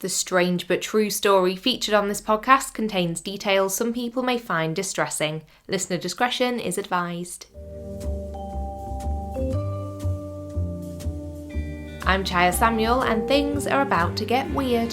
The strange but true story featured on this podcast contains details some people may find distressing. Listener discretion is advised. I'm Chaya Samuel, and things are about to get weird.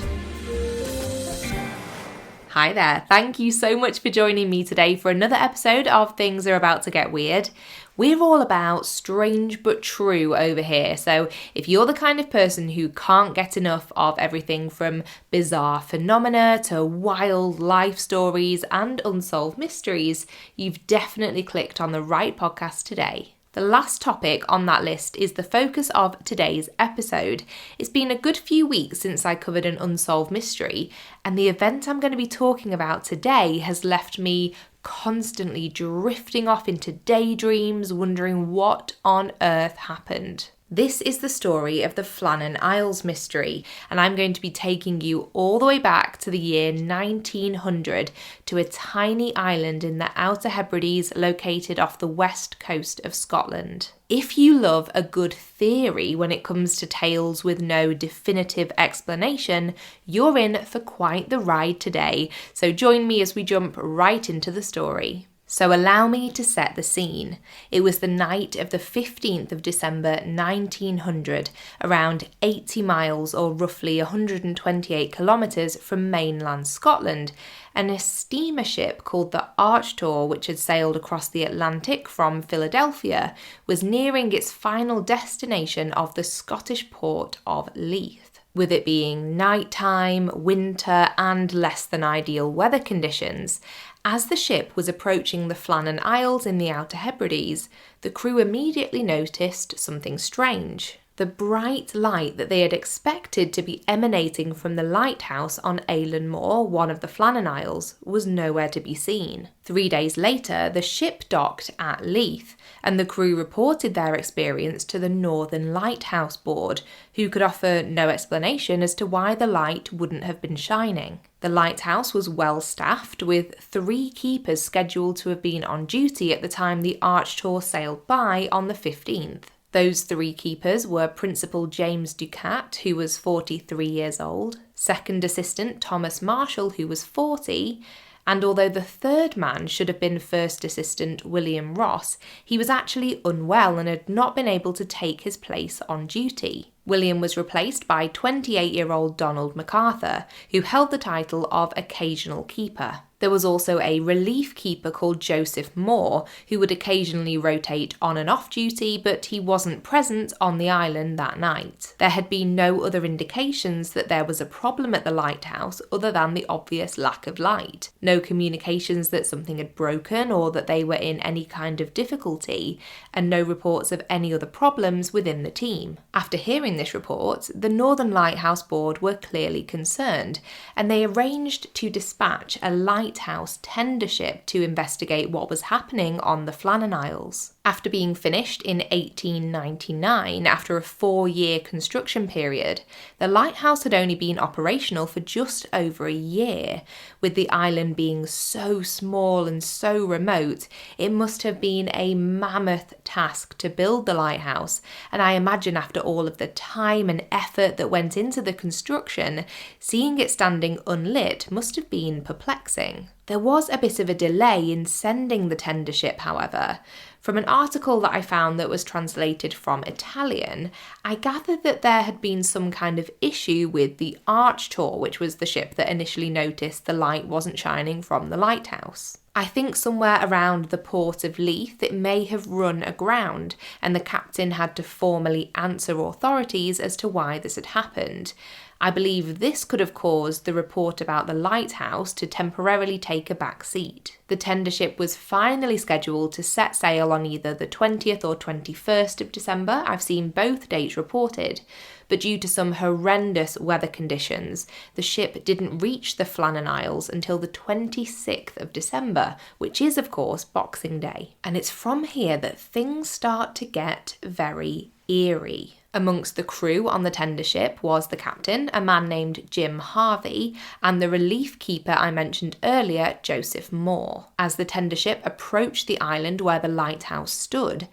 Hi there, thank you so much for joining me today for another episode of Things Are About to Get Weird. We're all about strange but true over here, so if you're the kind of person who can't get enough of everything from bizarre phenomena to wild life stories and unsolved mysteries, you've definitely clicked on the right podcast today. The last topic on that list is the focus of today's episode. It's been a good few weeks since I covered an unsolved mystery, and the event I'm going to be talking about today has left me constantly drifting off into daydreams, wondering what on earth happened. This is the story of the Flannan Isles mystery, and I'm going to be taking you all the way back to the year 1900 to a tiny island in the Outer Hebrides located off the west coast of Scotland. If you love a good theory when it comes to tales with no definitive explanation, you're in for quite the ride today, so join me as we jump right into the story. So allow me to set the scene. It was the night of the 15th of December 1900, around 80 miles or roughly 128 kilometres from mainland Scotland, and a steamer ship called the Archtor, which had sailed across the Atlantic from Philadelphia, was nearing its final destination of the Scottish port of Leith. With it being nighttime, winter, and less than ideal weather conditions, as the ship was approaching the Flannan Isles in the Outer Hebrides, the crew immediately noticed something strange. The bright light that they had expected to be emanating from the lighthouse on Eilean Moor, one of the Flannan Isles, was nowhere to be seen. 3 days later, the ship docked at Leith, and the crew reported their experience to the Northern Lighthouse Board, who could offer no explanation as to why the light wouldn't have been shining. The lighthouse was well staffed, with 3 keepers scheduled to have been on duty at the time the Archtor sailed by on the 15th. Those 3 keepers were Principal James Ducat, who was 43 years old, Second Assistant Thomas Marshall, who was 40, and although the 3rd man should have been First Assistant William Ross, he was actually unwell and had not been able to take his place on duty. William was replaced by 28-year-old Donald MacArthur, who held the title of Occasional Keeper. There was also a relief keeper called Joseph Moore, who would occasionally rotate on and off duty, but he wasn't present on the island that night. There had been no other indications that there was a problem at the lighthouse other than the obvious lack of light. No communications that something had broken or that they were in any kind of difficulty, and no reports of any other problems within the team. After hearing this report, the Northern Lighthouse Board were clearly concerned, and they arranged to dispatch a lighthouse tender ship to investigate what was happening on the Flannan Isles. After being finished in 1899, after a 4-year construction period, the lighthouse had only been operational for just over a year. With the island being so small and so remote, it must have been a mammoth task to build the lighthouse, and I imagine after all of the time and effort that went into the construction, seeing it standing unlit must have been perplexing. There was a bit of a delay in sending the tender ship, however. From an article that I found that was translated from Italian, I gathered that there had been some kind of issue with the Archtor, which was the ship that initially noticed the light wasn't shining from the lighthouse. I think somewhere around the port of Leith it may have run aground, and the captain had to formally answer authorities as to why this had happened. I believe this could have caused the report about the lighthouse to temporarily take a back seat. The tender ship was finally scheduled to set sail on either the 20th or 21st of December. I've seen both dates reported, but due to some horrendous weather conditions, the ship didn't reach the Flannan Isles until the 26th of December, which is, of course, Boxing Day. And it's from here that things start to get very eerie. Amongst the crew on the tender ship was the captain, a man named Jim Harvey, and the relief keeper I mentioned earlier, Joseph Moore. As the tender ship approached the island where the lighthouse stood,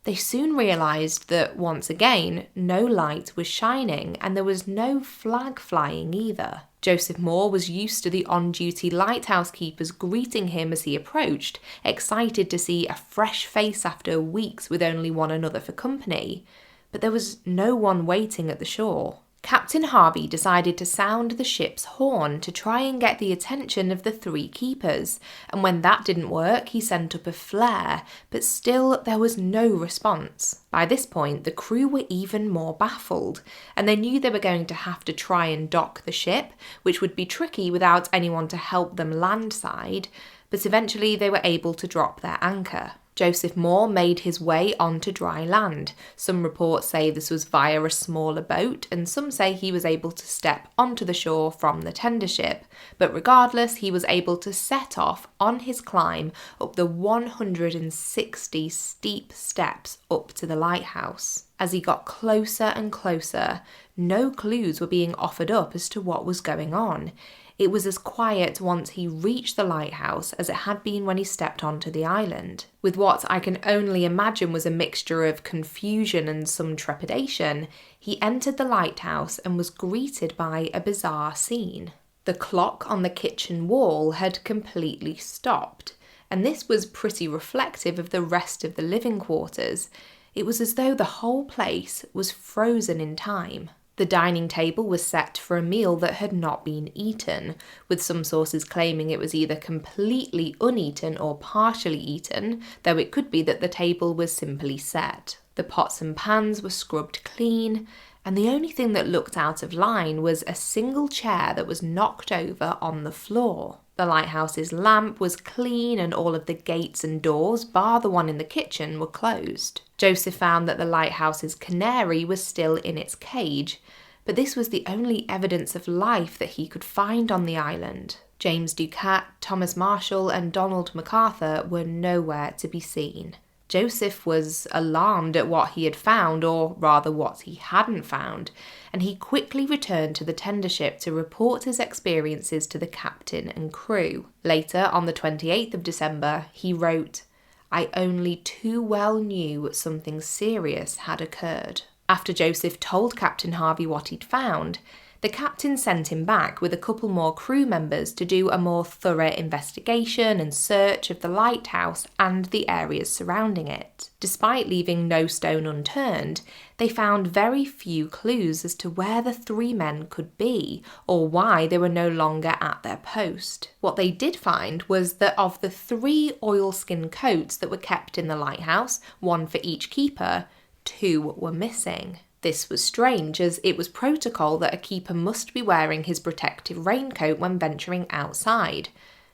They soon realised that, once again, no light was shining and there was no flag flying either. Joseph Moore was used to the on-duty lighthouse keepers greeting him as he approached, excited to see a fresh face after weeks with only one another for company. But there was no one waiting at the shore. Captain Harvey decided to sound the ship's horn to try and get the attention of the 3 keepers, and when that didn't work, he sent up a flare, but still there was no response. By this point, the crew were even more baffled, and they knew they were going to have to try and dock the ship, which would be tricky without anyone to help them landside, but eventually they were able to drop their anchor. Joseph Moore made his way onto dry land. Some reports say this was via a smaller boat, and some say he was able to step onto the shore from the tender ship. But regardless, he was able to set off on his climb up the 160 steep steps up to the lighthouse. As he got closer and closer, no clues were being offered up as to what was going on. It was as quiet once he reached the lighthouse as it had been when he stepped onto the island. With what I can only imagine was a mixture of confusion and some trepidation, he entered the lighthouse and was greeted by a bizarre scene. The clock on the kitchen wall had completely stopped, and this was pretty reflective of the rest of the living quarters. It was as though the whole place was frozen in time. The dining table was set for a meal that had not been eaten, with some sources claiming it was either completely uneaten or partially eaten, though it could be that the table was simply set. The pots and pans were scrubbed clean, and the only thing that looked out of line was a single chair that was knocked over on the floor. The lighthouse's lamp was clean and all of the gates and doors, bar the one in the kitchen, were closed. Joseph found that the lighthouse's canary was still in its cage, but this was the only evidence of life that he could find on the island. James Ducat, Thomas Marshall and Donald MacArthur were nowhere to be seen. Joseph was alarmed at what he had found, or rather what he hadn't found, and he quickly returned to the tender ship to report his experiences to the captain and crew. Later, on the 28th of December, he wrote, "I only too well knew something serious had occurred." After Joseph told Captain Harvey what he'd found, the captain sent him back with a couple more crew members to do a more thorough investigation and search of the lighthouse and the areas surrounding it. Despite leaving no stone unturned, they found very few clues as to where the 3 men could be or why they were no longer at their post. What they did find was that of the 3 oilskin coats that were kept in the lighthouse, 1 for each keeper, 2 were missing. This was strange, as it was protocol that a keeper must be wearing his protective raincoat when venturing outside.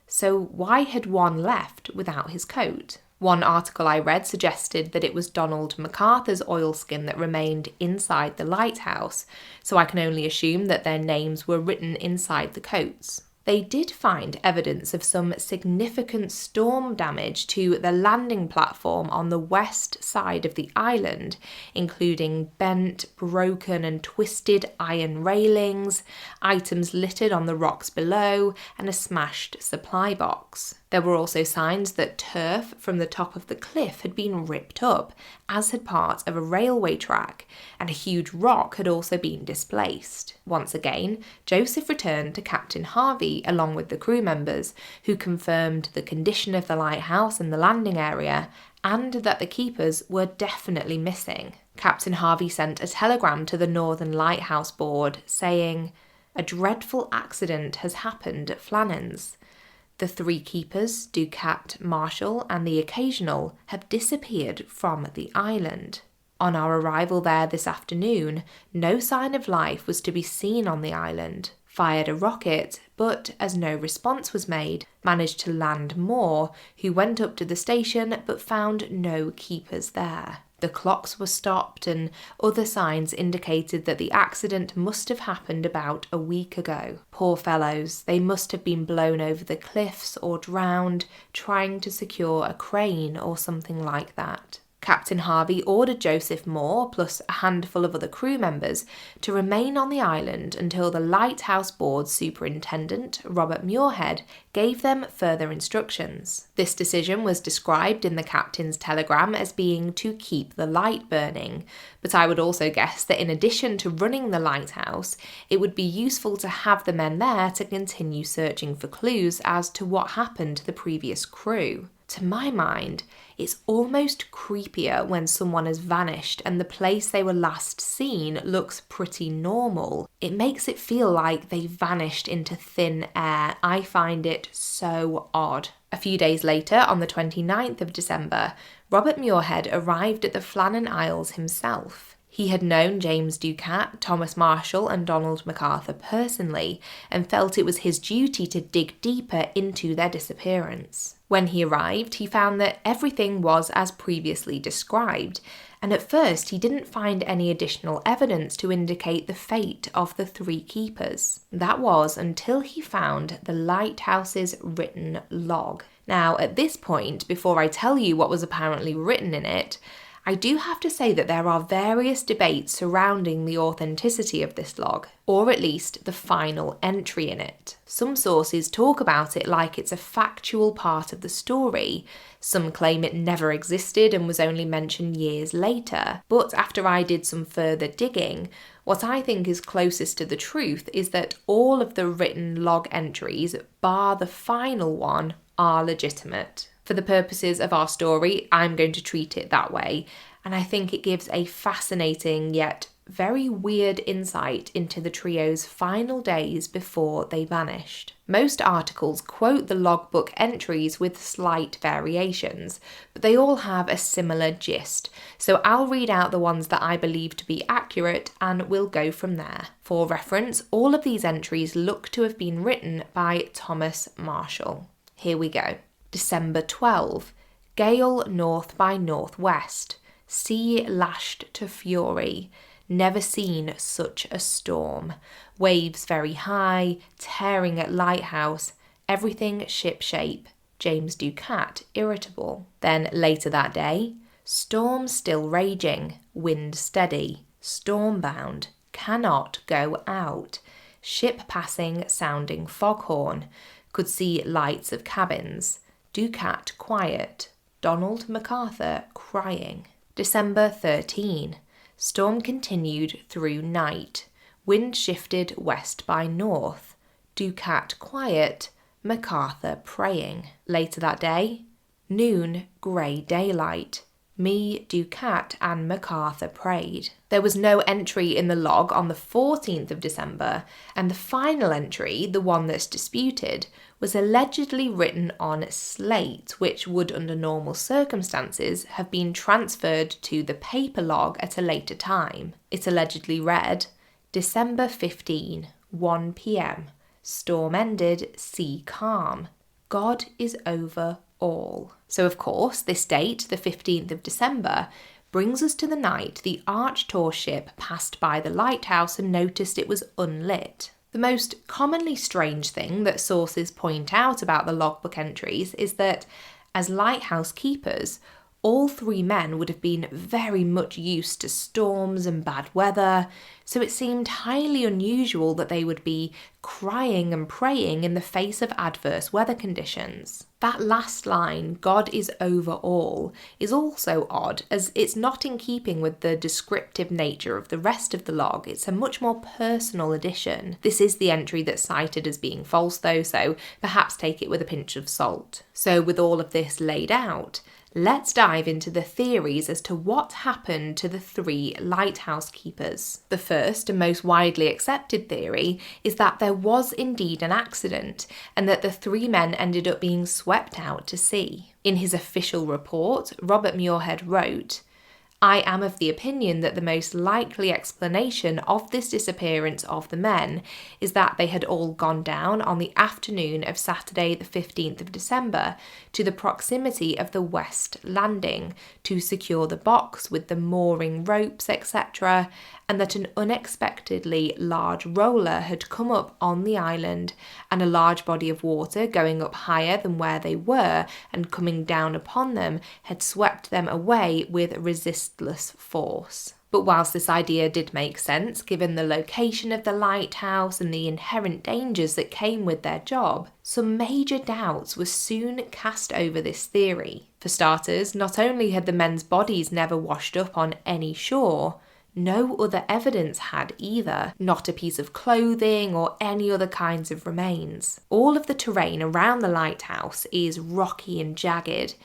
So why had 1 left without his coat? One article I read suggested that it was Donald MacArthur's oilskin that remained inside the lighthouse, so I can only assume that their names were written inside the coats. They did find evidence of some significant storm damage to the landing platform on the west side of the island, including bent, broken and twisted iron railings, items littered on the rocks below, and a smashed supply box. There were also signs that turf from the top of the cliff had been ripped up, as had part of a railway track, and a huge rock had also been displaced. Once again, Joseph returned to Captain Harvey along with the crew members, who confirmed the condition of the lighthouse and the landing area, and that the keepers were definitely missing. Captain Harvey sent a telegram to the Northern Lighthouse Board saying, "A dreadful accident has happened at Flannan's. The 3 keepers, Ducat, Marshall and the Occasional, have disappeared from the island. On our arrival there this afternoon, no sign of life was to be seen on the island. Fired a rocket, but as no response was made, managed to land Moore, who went up to the station but found no keepers there. The clocks were stopped and other signs indicated that the accident must have happened about a week ago. Poor fellows, they must have been blown over the cliffs or drowned trying to secure a crane or something like that." Captain Harvey ordered Joseph Moore, plus a handful of other crew members, to remain on the island until the Lighthouse Board's superintendent, Robert Muirhead, gave them further instructions. This decision was described in the captain's telegram as being to keep the light burning, but I would also guess that in addition to running the lighthouse, it would be useful to have the men there to continue searching for clues as to what happened to the previous crew. To my mind, it's almost creepier when someone has vanished and the place they were last seen looks pretty normal. It makes it feel like they vanished into thin air. I find it so odd. A few days later, on the 29th of December, Robert Muirhead arrived at the Flannan Isles himself. He had known James Ducat, Thomas Marshall and Donald MacArthur personally and felt it was his duty to dig deeper into their disappearance. When he arrived, he found that everything was as previously described, and at first he didn't find any additional evidence to indicate the fate of the three keepers. That was until he found the lighthouse's written log. Now, at this point, before I tell you what was apparently written in it, I do have to say that there are various debates surrounding the authenticity of this log, or at least the final entry in it. Some sources talk about it like it's a factual part of the story. Some claim it never existed and was only mentioned years later. But after I did some further digging, what I think is closest to the truth is that all of the written log entries, bar the final one, are legitimate. For the purposes of our story, I'm going to treat it that way, and I think it gives a fascinating yet very weird insight into the trio's final days before they vanished. Most articles quote the logbook entries with slight variations, but they all have a similar gist, so I'll read out the ones that I believe to be accurate and we'll go from there. For reference, all of these entries look to have been written by Thomas Marshall. Here we go. December 12. Gale north by northwest. Sea lashed to fury. Never seen such a storm. Waves very high, tearing at lighthouse. Everything shipshape. James Ducat irritable. Then later that day, storm still raging. Wind steady. Stormbound. Cannot go out. Ship passing sounding foghorn. Could see lights of cabins. Ducat quiet. Donald MacArthur crying. December 13. Storm continued through night. Wind shifted west by north. Ducat quiet. MacArthur praying. Later that day. Noon, grey daylight. Me, Ducat and MacArthur prayed. There was no entry in the log on the 14th of December, and the final entry, the one that's disputed, was allegedly written on slate, which would under normal circumstances have been transferred to the paper log at a later time. It allegedly read, December 15, 1 p.m. Storm ended, sea calm. God is over all. So of course, this date, the 15th of December, brings us to the night the Arch Tour ship passed by the lighthouse and noticed it was unlit. The most commonly strange thing that sources point out about the logbook entries is that, as lighthouse keepers, all three men would have been very much used to storms and bad weather, so it seemed highly unusual that they would be crying and praying in the face of adverse weather conditions. That last line, God is over all, is also odd, as it's not in keeping with the descriptive nature of the rest of the log. It's a much more personal addition. This is the entry that's cited as being false though, so perhaps take it with a pinch of salt. So with all of this laid out, let's dive into the theories as to what happened to the three lighthouse keepers. The first and most widely accepted theory is that there was indeed an accident and that the three men ended up being swept out to sea. In his official report, Robert Muirhead wrote, I am of the opinion that the most likely explanation of this disappearance of the men is that they had all gone down on the afternoon of Saturday the 15th of December to the proximity of the West Landing to secure the box with the mooring ropes, etc., and that an unexpectedly large roller had come up on the island, and a large body of water going up higher than where they were and coming down upon them had swept them away with resistless force. But whilst this idea did make sense, given the location of the lighthouse and the inherent dangers that came with their job, some major doubts were soon cast over this theory. For starters, not only had the men's bodies never washed up on any shore, no other evidence had either, not a piece of clothing or any other kinds of remains. All of the terrain around the lighthouse is rocky and jagged,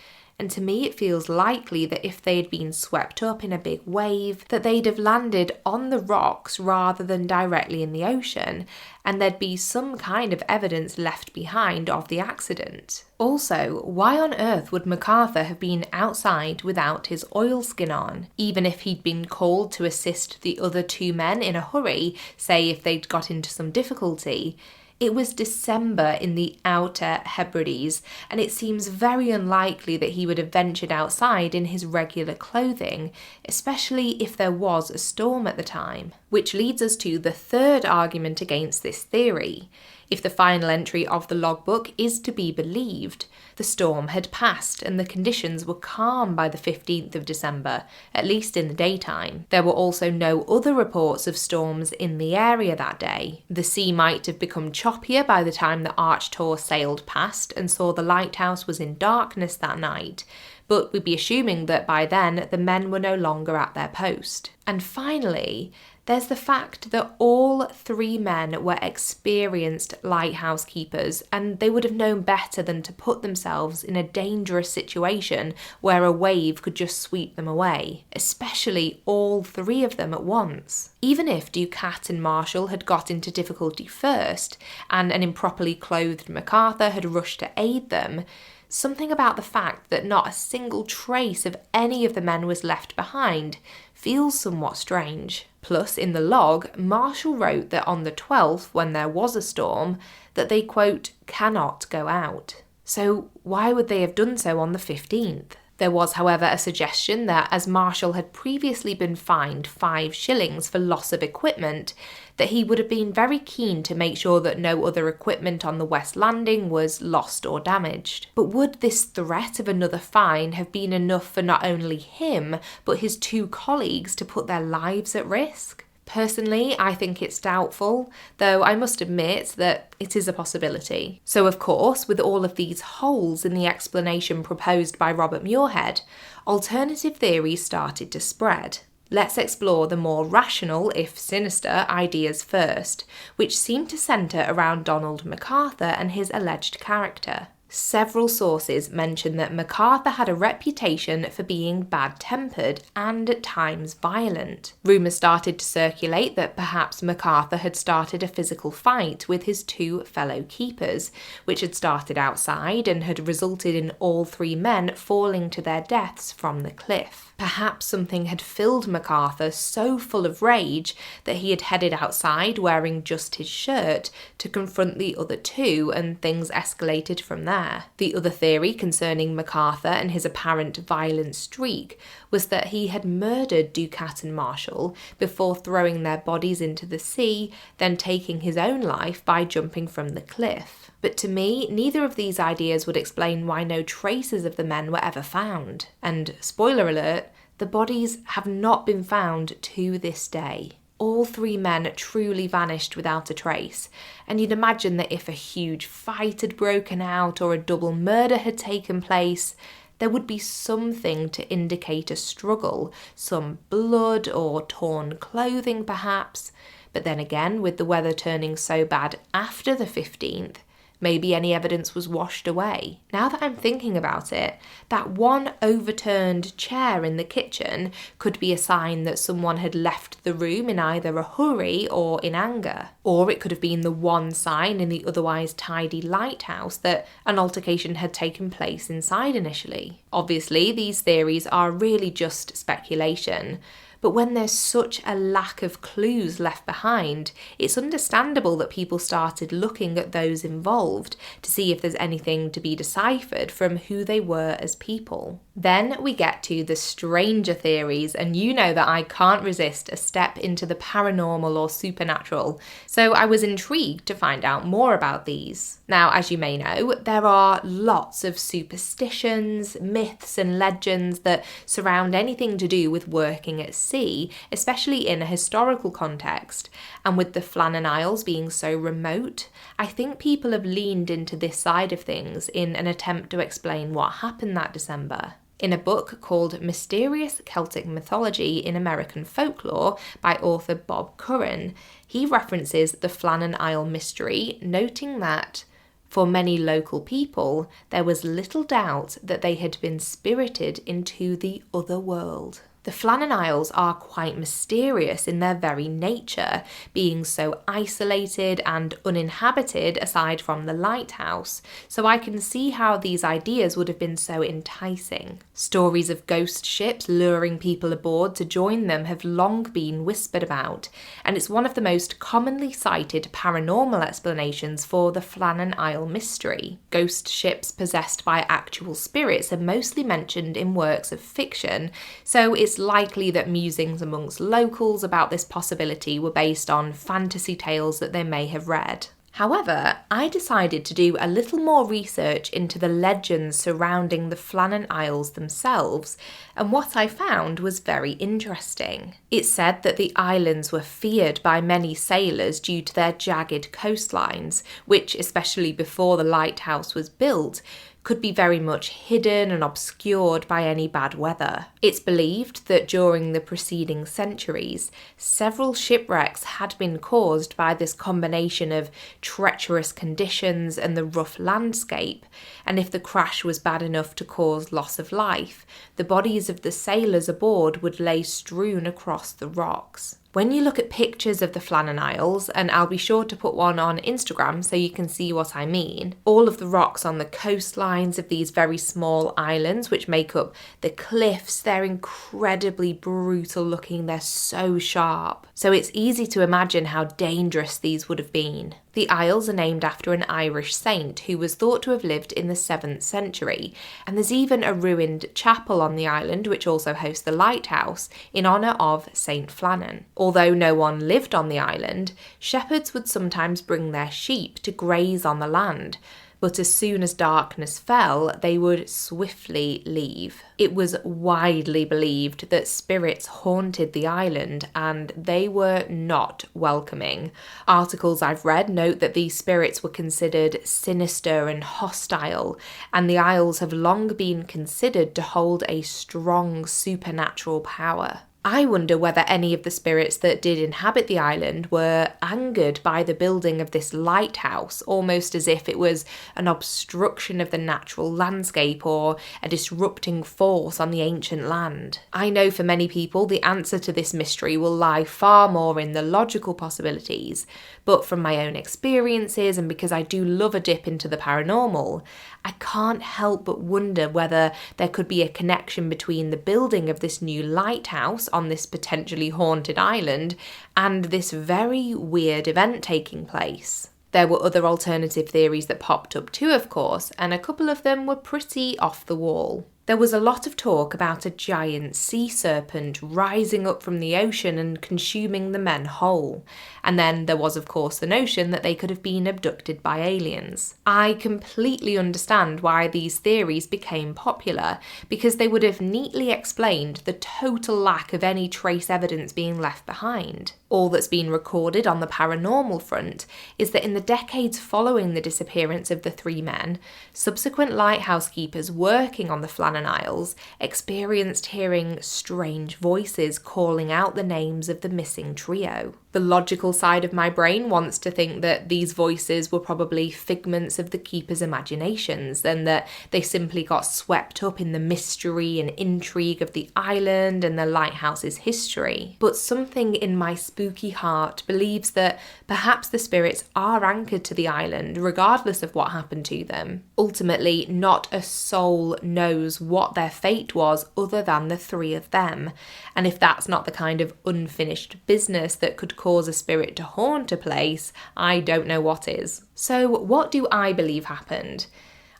and to me it feels likely that if they had been swept up in a big wave, that they'd have landed on the rocks rather than directly in the ocean, and there'd be some kind of evidence left behind of the accident. Also, why on earth would MacArthur have been outside without his oilskin on, even if he'd been called to assist the other two men in a hurry, say if they'd got into some difficulty? It was December in the Outer Hebrides, and it seems very unlikely that he would have ventured outside in his regular clothing, especially if there was a storm at the time. Which leads us to the third argument against this theory. If the final entry of the logbook is to be believed, the storm had passed and the conditions were calm by the 15th of December, at least in the daytime. There were also no other reports of storms in the area that day. The sea might have become choppier by the time the Arch Tour sailed past and saw the lighthouse was in darkness that night, but we'd be assuming that by then the men were no longer at their post. And finally, there's the fact that all three men were experienced lighthouse keepers, and they would have known better than to put themselves in a dangerous situation where a wave could just sweep them away, especially all three of them at once. Even if Ducat and Marshall had got into difficulty first, and an improperly clothed MacArthur had rushed to aid them, something about the fact that not a single trace of any of the men was left behind feels somewhat strange. Plus, in the log, Marshall wrote that on the 12th, when there was a storm, that they, quote, cannot go out. So why would they have done so on the 15th? There was, however, a suggestion that as Marshall had previously been fined 5 shillings for loss of equipment, that he would have been very keen to make sure that no other equipment on the West Landing was lost or damaged. But would this threat of another fine have been enough for not only him, but his 2 colleagues to put their lives at risk? Personally, I think it's doubtful, though I must admit that it is a possibility. So of course, with all of these holes in the explanation proposed by Robert Muirhead, alternative theories started to spread. Let's explore the more rational, if sinister, ideas first, which seem to centre around Donald MacArthur and his alleged character. Several sources mention that MacArthur had a reputation for being bad-tempered and at times violent. Rumours started to circulate that perhaps MacArthur had started a physical fight with his 2 fellow keepers, which had started outside and had resulted in all 3 men falling to their deaths from the cliff. Perhaps something had filled MacArthur so full of rage that he had headed outside wearing just his shirt to confront the other 2, and things escalated from there. The other theory concerning MacArthur and his apparent violent streak was that he had murdered Ducat and Marshall before throwing their bodies into the sea, then taking his own life by jumping from the cliff. But to me, neither of these ideas would explain why no traces of the men were ever found. And, spoiler alert, the bodies have not been found to this day. All 3 men truly vanished without a trace, and you'd imagine that if a huge fight had broken out or a double murder had taken place, there would be something to indicate a struggle, some blood or torn clothing perhaps. But then again, with the weather turning so bad after the 15th, Maybe any evidence was washed away. Now that I'm thinking about it, that one overturned chair in the kitchen could be a sign that someone had left the room in either a hurry or in anger. Or it could have been the one sign in the otherwise tidy lighthouse that an altercation had taken place inside initially. Obviously, these theories are really just speculation. But when there's such a lack of clues left behind, it's understandable that people started looking at those involved to see if there's anything to be deciphered from who they were as people. Then we get to the stranger theories, and you know that I can't resist a step into the paranormal or supernatural, so I was intrigued to find out more about these. Now, as you may know, there are lots of superstitions, myths and legends that surround anything to do with working at sea, especially in a historical context. And with the Flannan Isles being so remote, I think people have leaned into this side of things in an attempt to explain what happened that December. In a book called Mysterious Celtic Mythology in American Folklore by author Bob Curran, he references the Flannan Isle mystery, noting that for many local people, there was little doubt that they had been spirited into the other world. The Flannan Isles are quite mysterious in their very nature, being so isolated and uninhabited aside from the lighthouse, so I can see how these ideas would have been so enticing. Stories of ghost ships luring people aboard to join them have long been whispered about, and it's one of the most commonly cited paranormal explanations for the Flannan Isle mystery. Ghost ships possessed by actual spirits are mostly mentioned in works of fiction, so it's likely that musings amongst locals about this possibility were based on fantasy tales that they may have read. However, I decided to do a little more research into the legends surrounding the Flannan Isles themselves, and what I found was very interesting. It said that the islands were feared by many sailors due to their jagged coastlines, which, especially before the lighthouse was built, could be very much hidden and obscured by any bad weather. It's believed that during the preceding centuries, several shipwrecks had been caused by this combination of treacherous conditions and the rough landscape, and if the crash was bad enough to cause loss of life, the bodies of the sailors aboard would lay strewn across the rocks. When you look at pictures of the Flannan Isles, and I'll be sure to put one on Instagram so you can see what I mean, all of the rocks on the coastlines of these very small islands which make up the cliffs, they're incredibly brutal looking, they're so sharp. So it's easy to imagine how dangerous these would have been. The Isles are named after an Irish saint who was thought to have lived in the 7th century, and there's even a ruined chapel on the island which also hosts the lighthouse in honour of Saint Flannan. Although no one lived on the island, shepherds would sometimes bring their sheep to graze on the land, but as soon as darkness fell, they would swiftly leave. It was widely believed that spirits haunted the island, and they were not welcoming. Articles I've read note that these spirits were considered sinister and hostile, and the Isles have long been considered to hold a strong supernatural power. I wonder whether any of the spirits that did inhabit the island were angered by the building of this lighthouse, almost as if it was an obstruction of the natural landscape or a disrupting force on the ancient land. I know for many people the answer to this mystery will lie far more in the logical possibilities, but from my own experiences and because I do love a dip into the paranormal, I can't help but wonder whether there could be a connection between the building of this new lighthouse on this potentially haunted island and this very weird event taking place. There were other alternative theories that popped up too, of course, and a couple of them were pretty off the wall. There was a lot of talk about a giant sea serpent rising up from the ocean and consuming the men whole. And then there was, of course, the notion that they could have been abducted by aliens. I completely understand why these theories became popular, because they would have neatly explained the total lack of any trace evidence being left behind. All that's been recorded on the paranormal front is that in the decades following the disappearance of the three men, subsequent lighthouse keepers working on the Flannan Flannan Isles experienced hearing strange voices calling out the names of the missing trio. The logical side of my brain wants to think that these voices were probably figments of the keepers' imaginations, and that they simply got swept up in the mystery and intrigue of the island and the lighthouse's history. But something in my spooky heart believes that perhaps the spirits are anchored to the island, regardless of what happened to them. Ultimately, not a soul knows what their fate was other than the three of them, and if that's not the kind of unfinished business that could cause a spirit to haunt a place, I don't know what is. So what do I believe happened?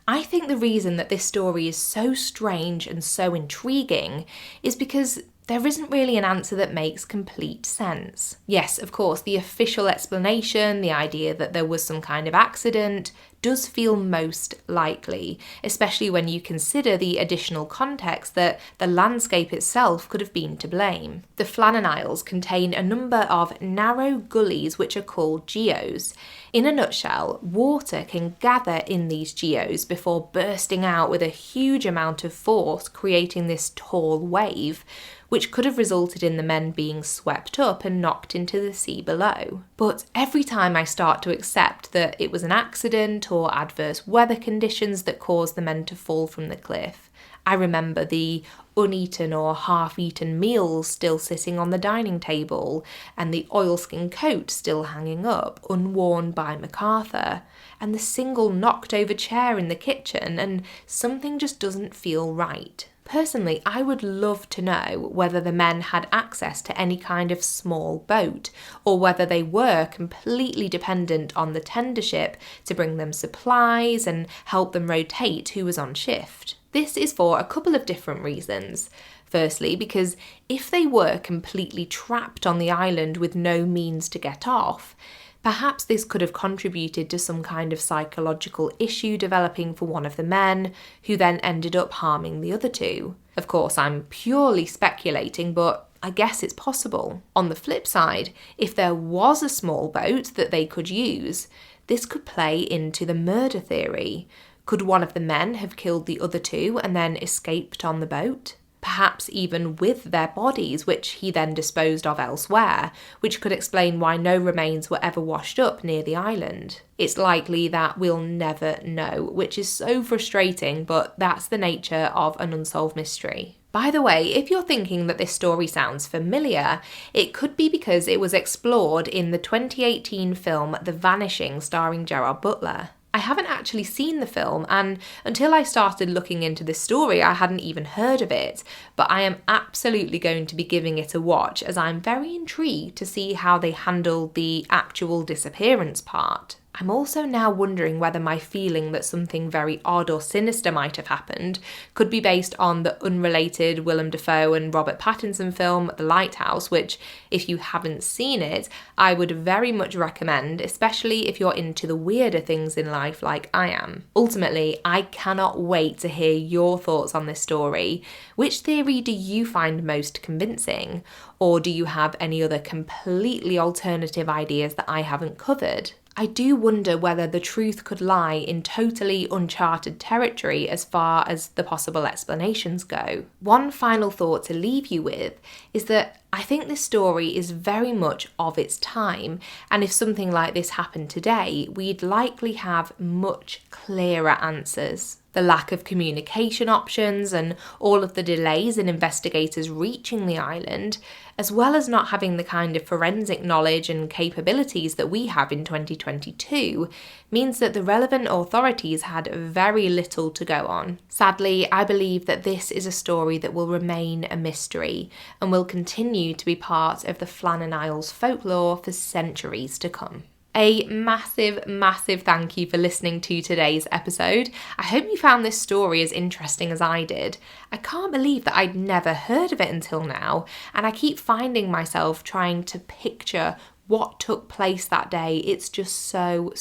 I think the reason that this story is so strange and so intriguing is because there isn't really an answer that makes complete sense. Yes, of course, the official explanation, the idea that there was some kind of accident, does feel most likely, especially when you consider the additional context that the landscape itself could have been to blame. The Flannan Isles contain a number of narrow gullies which are called geos. In a nutshell, water can gather in these geos before bursting out with a huge amount of force, creating this tall wave, which could have resulted in the men being swept up and knocked into the sea below. But every time I start to accept that it was an accident or adverse weather conditions that caused the men to fall from the cliff, I remember the uneaten or half-eaten meals still sitting on the dining table, and the oilskin coat still hanging up, unworn by MacArthur, and the single knocked-over chair in the kitchen, and something just doesn't feel right. Personally, I would love to know whether the men had access to any kind of small boat, or whether they were completely dependent on the tender ship to bring them supplies and help them rotate who was on shift. This is for a couple of different reasons. Firstly, because if they were completely trapped on the island with no means to get off, perhaps this could have contributed to some kind of psychological issue developing for one of the men, who then ended up harming the other two. Of course, I'm purely speculating, but I guess it's possible. On the flip side, if there was a small boat that they could use, this could play into the murder theory. Could one of the men have killed the other two and then escaped on the boat? Perhaps even with their bodies, which he then disposed of elsewhere, which could explain why no remains were ever washed up near the island. It's likely that we'll never know, which is so frustrating, but that's the nature of an unsolved mystery. By the way, if you're thinking that this story sounds familiar, it could be because it was explored in the 2018 film The Vanishing, starring Gerard Butler. I haven't actually seen the film, and until I started looking into this story, I hadn't even heard of it, but I am absolutely going to be giving it a watch, as I'm very intrigued to see how they handle the actual disappearance part. I'm also now wondering whether my feeling that something very odd or sinister might have happened could be based on the unrelated Willem Dafoe and Robert Pattinson film The Lighthouse, which, if you haven't seen it, I would very much recommend, especially if you're into the weirder things in life like I am. Ultimately, I cannot wait to hear your thoughts on this story. Which theory do you find most convincing? Or do you have any other completely alternative ideas that I haven't covered? I do wonder whether the truth could lie in totally uncharted territory as far as the possible explanations go. One final thought to leave you with is that I think this story is very much of its time, and if something like this happened today, we'd likely have much clearer answers. The lack of communication options and all of the delays in investigators reaching the island, as well as not having the kind of forensic knowledge and capabilities that we have in 2022, means that the relevant authorities had very little to go on. Sadly, I believe that this is a story that will remain a mystery and will continue to be part of the Flannan Isles folklore for centuries to come. A massive, massive thank you for listening to today's episode. I hope you found this story as interesting as I did. I can't believe that I'd never heard of it until now, and I keep finding myself trying to picture what took place that day. It's just so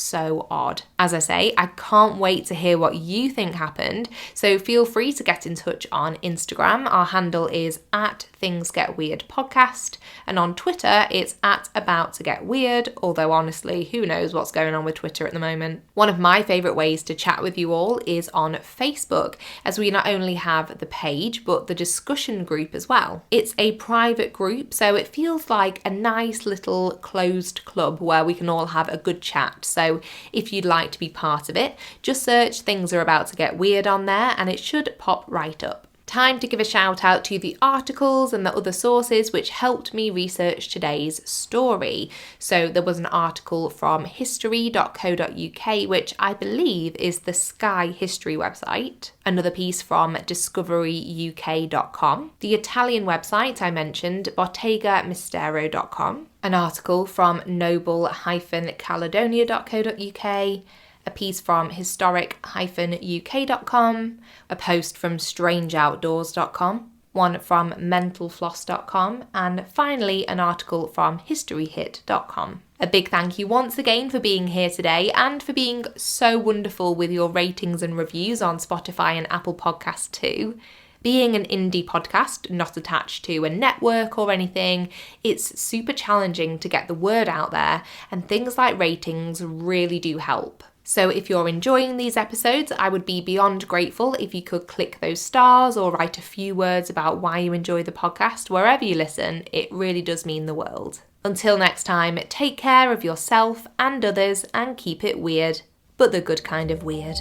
odd. As I say, I can't wait to hear what you think happened, so feel free to get in touch on Instagram. Our handle is @thingsgetweirdpodcast, and on Twitter it's @abouttogetweird, although honestly, who knows what's going on with Twitter at the moment. One of my favourite ways to chat with you all is on Facebook, as we not only have the page but the discussion group as well. It's a private group, so it feels like a nice little closed club where we can all have a good chat. So if you'd like to be part of it, just search Things Are About to Get Weird on there and it should pop right up. Time to give a shout out to the articles and the other sources which helped me research today's story. So there was an article from history.co.uk, which I believe is the Sky History website. Another piece from discoveryuk.com. The Italian website I mentioned, bottegamistero.com. An article from noble-caledonia.co.uk. A piece from historic-uk.com, a post from strangeoutdoors.com, one from mentalfloss.com, and finally an article from historyhit.com. A big thank you once again for being here today and for being so wonderful with your ratings and reviews on Spotify and Apple Podcasts too. Being an indie podcast, not attached to a network or anything, it's super challenging to get the word out there, and things like ratings really do help. So if you're enjoying these episodes, I would be beyond grateful if you could click those stars or write a few words about why you enjoy the podcast wherever you listen. It really does mean the world. Until next time, take care of yourself and others and keep it weird, but the good kind of weird.